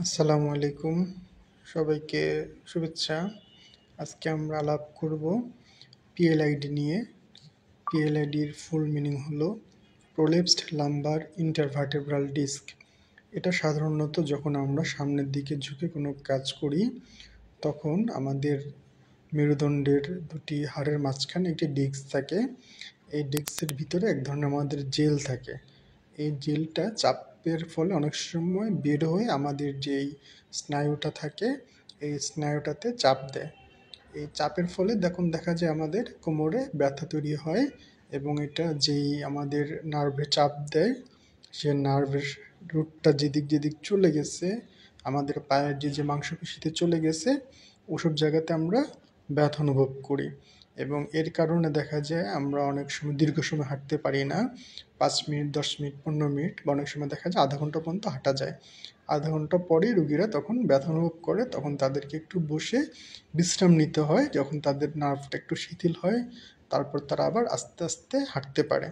আসসালামু আলাইকুম, সবাইকে শুভেচ্ছা। আজকে আমরা আলাপ করব পিএলআইডি নিয়ে। পিএলআইডির ফুল মিনিং হলো প্রোলেপসড লাম্বার ইন্টারভার্টেব্রাল ডিস্ক। এটা সাধারণত যখন আমরা সামনের দিকে ঝুঁকে কোনো কাজ করি তখন আমাদের মেরুদণ্ডের দুটি হাড়ের মাঝখানে একটি ডিস্ক থাকে। এই ডিস্কের ভিতরে এক ধরনের আমাদের জেল থাকে। এই জেলটা চাপের ফলে অনেক সময় বের হয়ে আমাদের যেই স্নায়ুটা থাকে এই স্নায়ুটাতে চাপ দেয়। এই চাপের ফলে দেখা যায় আমাদের কোমরে ব্যথা তৈরি হয়, এবং এটা যেই আমাদের নার্ভে চাপ দেয় সে নার্ভের রুটটা যেদিক যেদিক চলে গেছে, আমাদের পায়ের যে মাংসপেশিতে চলে গেছে ওসব জায়গাতে আমরা ব্যথা অনুভব করি। এবং এর কারণে দেখা যায় আমরা অনেক সময় দীর্ঘ সময় হাঁটতে পারি না। 5 মিনিট, 10 মিনিট, 15 মিনিট বা অনেক সময় দেখা যায় আধা ঘন্টা পর্যন্ত হাঁটা যায়। আধা ঘন্টা পরেই রুগীরা তখন ব্যথা অনুভব করে, তখন তাদেরকে একটু বসে বিশ্রাম নিতে হয়। যখন তাদের নার্ভটা একটু শিথিল হয় তারপর তারা আবার আস্তে আস্তে হাঁটতে পারে।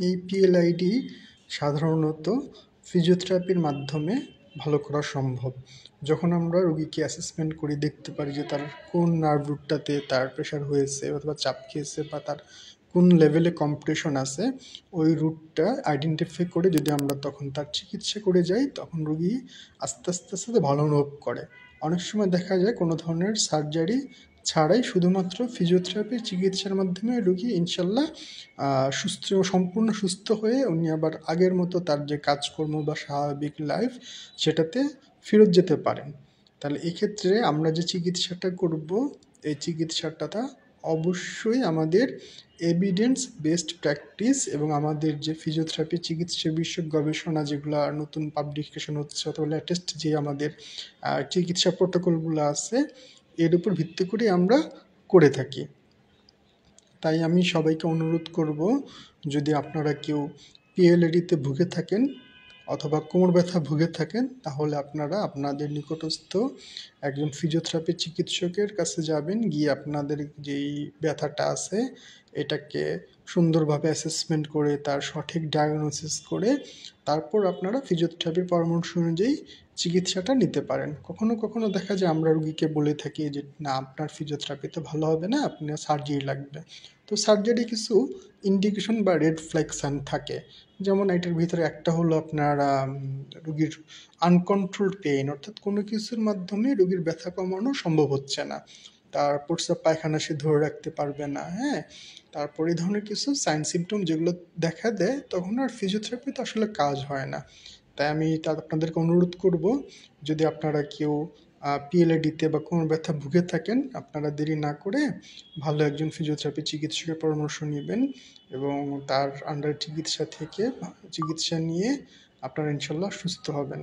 এই পিএলআইডি সাধারণত ফিজিওথেরাপির মাধ্যমে ভালো করা সম্ভব। যখন আমরা রোগীকে অ্যাসেসমেন্ট করি, দেখতে পারি যে তার কোন নার্ভ রুটটাতে তার প্রেশার হয়েছে অথবা চাপ খেয়েছে বা তার কোন লেভেলে কম্প্রেশন আছে, ওই রুটটা আইডেন্টিফাই করে যদি আমরা তখন তার চিকিৎসা করে যাই তখন রোগী আস্তে আস্তে আস্তে ভালো অনুভব করে। অনেক সময় দেখা যায় কোনো ধরনের সার্জারি ছাড়াই শুধুমাত্র ফিজিওথেরাপির চিকিৎসার মাধ্যমে রোগী ইনশাল্লাহ সম্পূর্ণ সুস্থ হয়ে উনি আবার আগের মতো তার যে কাজকর্ম বা স্বাভাবিক লাইফ সেটাতে ফেরত যেতে পারেন। তাহলে এক্ষেত্রে আমরা যে চিকিৎসাটা করব এই চিকিৎসাটা অবশ্যই আমাদের এভিডেন্স বেসড প্র্যাকটিস এবং আমাদের যে ফিজিওথেরাপি চিকিৎসা বিষয়ক গবেষণা যেগুলো নতুন পাবলিকেশন হচ্ছে অথবা লেটেস্ট যে আমাদের চিকিৎসা প্রোটোকলগুলো আছে এর উপর ভিত্তি করে আমরা করে থাকি। তাই আমি সবাইকে অনুরোধ করব, যদি আপনারা কেউ পিএলআইডিতে ভুগে থাকেন অথবা কোমর ব্যথা ভুগে থাকেন তাহলে আপনারা আপনাদের নিকটস্থ একজন ফিজিওথেরাপি চিকিৎসকের কাছে যাবেন, গিয়ে আপনাদের যেই ব্যথাটা আছে এটাকে সুন্দরভাবে অ্যাসেসমেন্ট করে তার সঠিক ডায়াগনোসিস করে তারপর আপনারা ফিজিওথেরাপির পরামর্শ অনুযায়ী চিকিৎসাটা নিতে পারেন। কখনো কখনো দেখা যায় আমরা রুগীকে বলে থাকি যে না, আপনার ফিজিওথেরাপিতে ভালো হবে না, আপনার সার্জারি লাগবে। তো সার্জারি কিছু ইন্ডিকেশন বা রেড ফ্ল্যাগ সাইন থাকে, যেমন এটার ভিতরে একটা হলো আপনার রুগীর আনকন্ট্রোলড পেইন, অর্থাৎ কোনো কিছুর মাধ্যমে রুগীর ব্যথা কমানো সম্ভব হচ্ছে না, তার প্রস্রাব পায়খানা সে ধরে রাখতে পারবে না। হ্যাঁ, তারপর এই ধরনের কিছু সাইন সিমটম যেগুলো দেখা দেয় তখন আর ফিজিওথেরাপিতে আসলে কাজ হয় না। তাই আমি আপনাদেরকে অনুরোধ করব, যদি আপনারা কেউ পিএলআইডিতে বা কোমর ব্যথা ভুগে থাকেন আপনারা দেরি না করে ভালো একজন ফিজিওথেরাপি চিকিৎসকের পরামর্শ নেবেন এবং তার আন্ডার চিকিৎসা নিয়ে আপনারা ইনশাল্লাহ সুস্থ হবেন।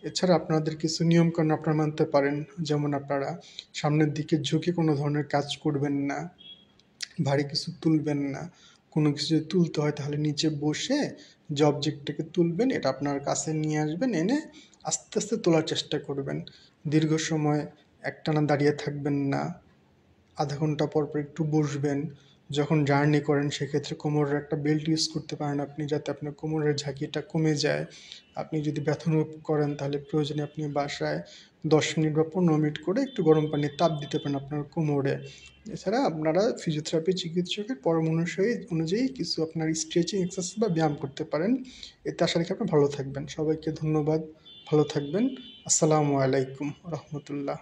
এছাড়া আপনাদের কিছু নিয়মকানুন আপনারা মানতে পারেন, যেমন আপনারা সামনের দিকে ঝুঁকে কোনো ধরনের কাজ করবেন না, ভারী কিছু তুলবেন না। কোনো কিছু যদি তুলতে হয় তাহলে নিচে বসে যে অবজেক্টটাকে তুলবেন এটা আপনার কাছে নিয়ে আসবেন, এনে আস্তে আস্তে তোলার চেষ্টা করবেন। দীর্ঘ সময় একটানা দাঁড়িয়ে থাকবেন না, আধা ঘন্টা পর পর একটু বসবেন। যখন জার্নি করেন সেক্ষেত্রে কোমরের একটা বেল্ট ইউজ করতে পারেন আপনি, যাতে আপনার কোমরের ঝাঁকিটা কমে যায়। আপনি যদি ব্যথা অনুভব করেন তাহলে প্রয়োজনে আপনি বাসায় 10 মিনিট বা 15 মিনিট করে একটু গরম পানির তাপ দিতে পারেন আপনার কোমরে। এছাড়া আপনারা ফিজিওথেরাপি চিকিৎসকের পরামর্শ অনুযায়ী কিছু আপনার স্ট্রেচিং এক্সারসাইজ বা ব্যায়াম করতে পারেন। এতে আশা রাখি আপনি ভালো থাকবেন। সবাইকে ধন্যবাদ, ভালো থাকবেন। আসসালামু আলাইকুম রহমতুল্লাহ।